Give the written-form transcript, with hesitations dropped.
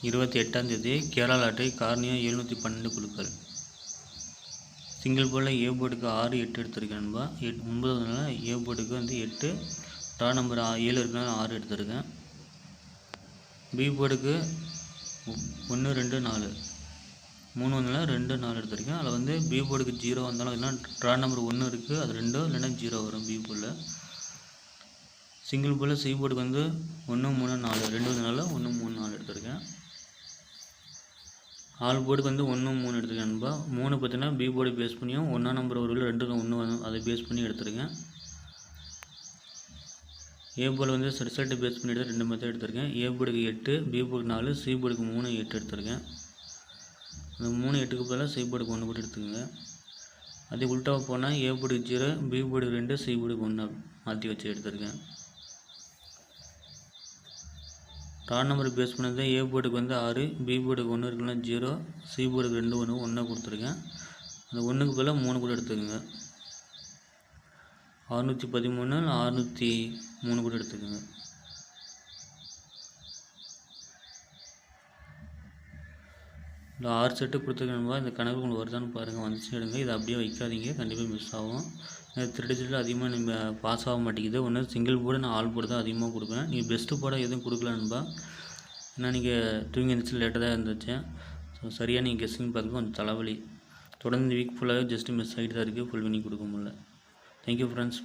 28ஆம் தேதி Kerala lottery cornea 712 குழுக்கள். Single போர்டில் ஏ போர்டுக்கு 6, 8 எடுத்திருக்கேன் நண்பா. 9வது நாள் ஏ போர்டுக்கு வந்து 8, ட்ரா நம்பர் 7 இருக்குனால 6 எடுத்திருக்கேன். பி போர்டுக்கு 1, 2, 4 3 வந்தாலும் 2, 4 எடுத்திருக்கேன். அதில் வந்து பி போர்டுக்கு 0 வந்தாலும் இல்லைனா ட்ரா நம்பர் 1 இருக்குது, அது 2 இல்லைனா 0 வரும் பி போர்டில். சிங்கிள் போர்டில் சி போர்டுக்கு வந்து 1, 3, 4 2 வந்தனால 1, 3, 4 எடுத்திருக்கேன். ஆல் போர்டுக்கு வந்து 1, 3 எடுத்திருக்கேன் நண்பா. 3 பார்த்தீங்கன்னா பி போர்டு பேஸ் பண்ணியும் 1ஆம் நம்பர் ஒரு 2 1 அதை பேஸ் பண்ணி எடுத்திருக்கேன். ஏ போர்டு வந்து ரிசல்ட்டை பேஸ் பண்ணி எடுத்து 2 மெத்தட் எடுத்திருக்கேன். ஏ போர்டுக்கு 8, பி போர்டுக்கு 4, சி போர்டுக்கு 3, 8 எடுத்திருக்கேன். அந்த 3, 8க்கு பதிலாக சி போர்டுக்கு 1 போட்டு எடுத்துக்கோங்க. அதே உல்ட்டாக போனால் ஏ போர்டுக்கு 0, பி போர்டுக்கு 2, சி போர்டுக்கு 1 மாற்றி வச்சு எடுத்திருக்கேன். ட்ரா நம்பர் பேஸ் பண்ணது ஏ போர்டுக்கு வந்து 6, பி போர்டுக்கு 1 இருக்குன்னா 0, சி போர்டுக்கு 2 1 கொடுத்துருக்கேன். அந்த 1க்கு பதிலாக 3 கூட எடுத்துக்கோங்க. 613, 603 கூட எடுத்துக்கோங்க. இல்லை 6 செட்டு கொடுத்துருக்கேன். இந்த கணக்கு உங்களுக்கு வருதான்னு பாருங்கள். வந்துச்சு எடுங்க. இதை அப்படியே வைக்காதீங்க, கண்டிப்பாக மிஸ் ஆகும். திருட்டு செட்டு அதிகமாக நீங்கள் பாஸ் ஆக மாட்டேங்குது. ஒன்று சிங்கிள் போர்டு, நான் ஆல் போர்டு தான் அதிகமாக கொடுப்பேன். நீங்கள் பெஸ்ட்டு போர்டை எதுவும் கொடுக்கலன்பா. ஏன்னா நீங்கள் தூங்கி எழுந்திரிச்சு லேட்டாக தான் இருந்துச்சு. ஸோ சரியாக நீங்கள் கெஸ்ஸிங் பார்க்க கொஞ்சம் தலைவலி. தொடர்ந்து வீக் ஃபுல்லாகவே ஜஸ்ட்டு மிஸ் ஆகிட்டு தான் இருக்குது. ஃபுல் வினிங் கொடுக்க முடியல. Thank you friends.